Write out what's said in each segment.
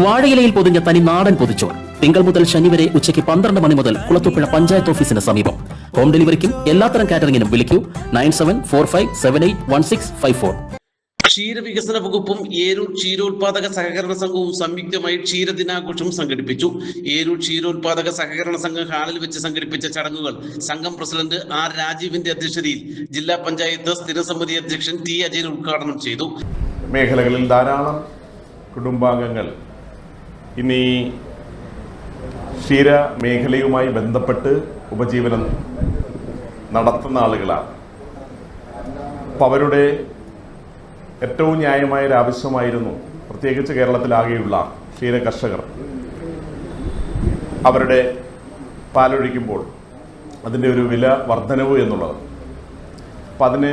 വാഴയിലയിൽ പൊതിഞ്ഞ തനി നാടൻ പൊതിച്ചോറ് തിങ്കൾ മുതൽ ശനി വരെ ഉച്ചയ്ക്ക് 12 മണി മുതൽ കുളത്തൂപ്പുഴ പഞ്ചായത്ത് ഓഫീസിന് സമീപം. ഹോം ഡെലിവറിക്കും എല്ലാത്തരം കാറ്ററിംഗിനും വിളിക്കൂ 9745781654. ക്ഷീരവികസന വകുപ്പും ഏരൂർ ക്ഷീരോത്പാദക സഹകരണ സംഘവും സംയുക്തമായി ക്ഷീരദിനാഘോഷം സംഘടിപ്പിച്ചു. ഏരൂർ ക്ഷീരോത്പാദക സഹകരണ സംഘം ഹാളിൽ വെച്ച് സംഘടിപ്പിച്ച ചടങ്ങുകൾ സംഘം പ്രസിഡന്റ് ആർ രാജീവിന്റെ അധ്യക്ഷതയിൽ ജില്ലാ പഞ്ചായത്ത് സ്ഥിരസമിതി അധ്യക്ഷൻ ടി അജയൻ ഉദ്ഘാടനം ചെയ്തു. മേഖലകളിൽ ധാരാളം കുടുംബാംഗങ്ങൾ ഇനി ക്ഷീര മേഖലയുമായി ബന്ധപ്പെട്ട് ഉപജീവനം നടത്തുന്ന ആളുകളാണ്. അപ്പം അവരുടെ ഏറ്റവും ന്യായമായ ഒരു ആവശ്യമായിരുന്നു, പ്രത്യേകിച്ച് കേരളത്തിലാകെയുള്ള ക്ഷീര കർഷകർ അവരുടെ പാലൊഴിക്കുമ്പോൾ അതിൻ്റെ ഒരു വില വർധനവ് എന്നുള്ളത്. അപ്പം അതിന്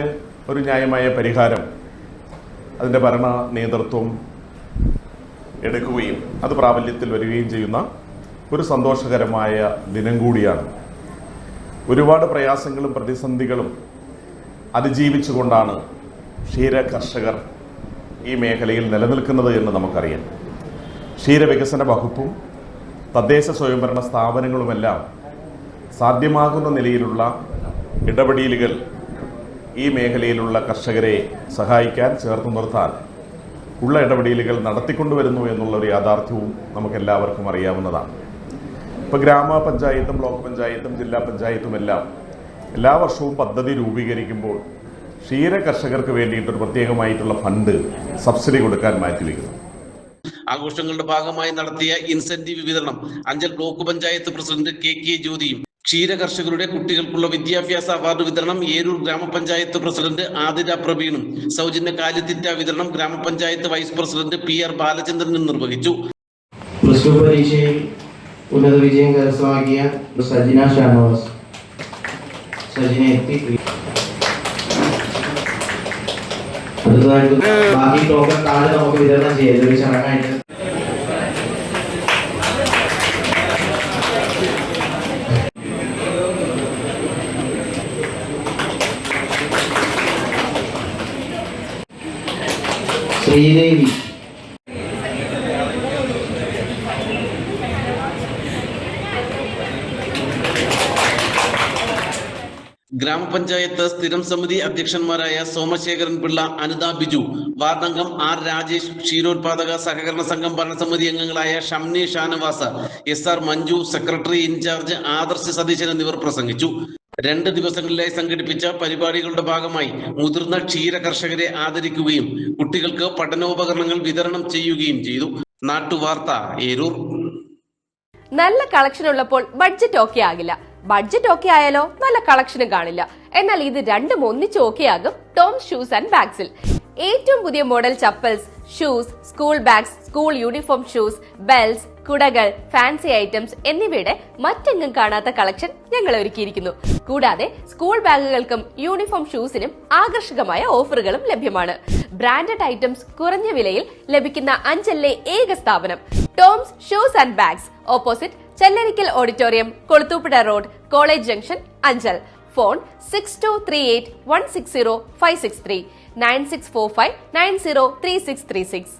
ഒരു ന്യായമായ പരിഹാരം അതിൻ്റെ ഭരണ നേതൃത്വം എടുക്കുകയും അത് പ്രാബല്യത്തിൽ വരികയും ചെയ്യുന്ന ഒരു സന്തോഷകരമായ ദിനം കൂടിയാണ്. ഒരുപാട് പ്രയാസങ്ങളും പ്രതിസന്ധികളും അതിജീവിച്ചുകൊണ്ടാണ് ക്ഷീര കർഷകർ ഈ മേഖലയിൽ നിലനിൽക്കുന്നത് എന്ന് നമുക്കറിയാം. ക്ഷീരവികസന വകുപ്പും തദ്ദേശ സ്വയംഭരണ സ്ഥാപനങ്ങളുമെല്ലാം സാധ്യമാകുന്ന നിലയിലുള്ള ഇടപെടലുകൾ ഈ മേഖലയിലുള്ള കർഷകരെ സഹായിക്കാൻ, ചേർത്ത് നിർത്താൻ ഉള്ള ഇടപെടലുകൾ നടത്തിക്കൊണ്ടുവരുന്നു എന്നുള്ളൊരു യാഥാർത്ഥ്യവും നമുക്കെല്ലാവർക്കും അറിയാവുന്നതാണ്. ഇപ്പോൾ ഗ്രാമപഞ്ചായത്തും ബ്ലോക്ക് പഞ്ചായത്തും ജില്ലാ പഞ്ചായത്തും എല്ലാം എല്ലാ വർഷവും പദ്ധതി രൂപീകരിക്കുമ്പോൾ ക്ഷീര കർഷകർക്ക് വേണ്ടിയിട്ടൊരു പ്രത്യേകമായിട്ടുള്ള ഫണ്ട് സബ്സിഡി കൊടുക്കാൻ മാറ്റിവെക്കുന്നു. ആഘോഷങ്ങളുടെ ഭാഗമായി നടത്തിയ ഇൻസെന്റീവ് വിതരണം Anchal block panchayat president K ജ്യോതിയും, ക്ഷീര കർഷകരുടെ കുട്ടികൾക്കുള്ള വിദ്യാഭ്യാസ അവാർഡ് വിതരണം ഏരൂർ ഗ്രാമപഞ്ചായത്ത് പ്രസിഡന്റ് ആതിര പ്രവീണും, സൗജന്യ കാലിത്തീറ്റ വിതരണം ഗ്രാമപഞ്ചായത്ത് വൈസ് പ്രസിഡന്റ് PR ബാലചന്ദ്രനും നിർവഹിച്ചു. പ്ലസ് ടു പരീക്ഷയിൽ ഉന്നത വിജയം കരസ്ഥമാക്കിയ സജിന ഷാനവാസ് അടുത്തതായിട്ട് ബാക്കി ടോക്കൺ കാർഡ് നമുക്ക് വിതരണം ചെയ്ത് ഒരു ചടങ്ങായിട്ട് ശ്രീദേവി, ഗ്രാമപഞ്ചായത്ത് സ്ഥിരം സമിതി അധ്യക്ഷന്മാരായ സോമശേഖരൻ പിള്ള, അനിത ബിജു, വാർഡംഗം ആർ രാജേഷ്, ക്ഷീരോത്പാദക സഹകരണ സംഘം ഭരണസമിതി അംഗങ്ങളായ Shamni Shanavas, SR Manju, secretary in charge Adarsh Satheesan എന്നിവർ പ്രസംഗിച്ചു. 2 ദിവസങ്ങളിലായി സംഘടിപ്പിച്ച പരിപാടികളുടെ ഭാഗമായി മുതിർന്ന ക്ഷീര കർഷകരെ ആദരിക്കുകയും കുട്ടികൾക്ക് പഠനോപകരണങ്ങൾ വിതരണം ചെയ്യുകയും ചെയ്തു. നാട്ടുവാർത്ത, ഏരൂർ. നല്ല കളക്ഷൻ ഉള്ളപ്പോൾ ബഡ്ജറ്റ് ഓക്കെ ആകില്ല. ബഡ്ജറ്റ് ഓക്കെ ആയാലോ നല്ല കളക്ഷനും കാണില്ല. എന്നാൽ ഇത് രണ്ടും ഒന്നിച്ച് ഓക്കെ ആകും ടോംസ് ഷൂസ് ആൻഡ് ബാഗ്സിൽ. ഏറ്റവും പുതിയ model chappals, shoes, school bags, school uniform shoes, bells, കുടകൾ, ഫാൻസി ഐറ്റംസ് എന്നിവയുടെ മറ്റെങ്ങും കാണാത്ത കളക്ഷൻ ഞങ്ങൾ ഒരുക്കിയിരിക്കുന്നു. കൂടാതെ സ്കൂൾ ബാഗുകൾക്കും യൂണിഫോം ഷൂസിനും ആകർഷകമായ ഓഫറുകളും ലഭ്യമാണ്. ബ്രാൻഡഡ് ഐറ്റംസ് കുറഞ്ഞ വിലയിൽ ലഭിക്കുന്ന അഞ്ചലിലെ ഏക സ്ഥാപനം Toms shoes and bags, opposite Chellarikkal auditorium, Kulathupuzha road, college junction, Anchal. Phone 6238160563 9645903636.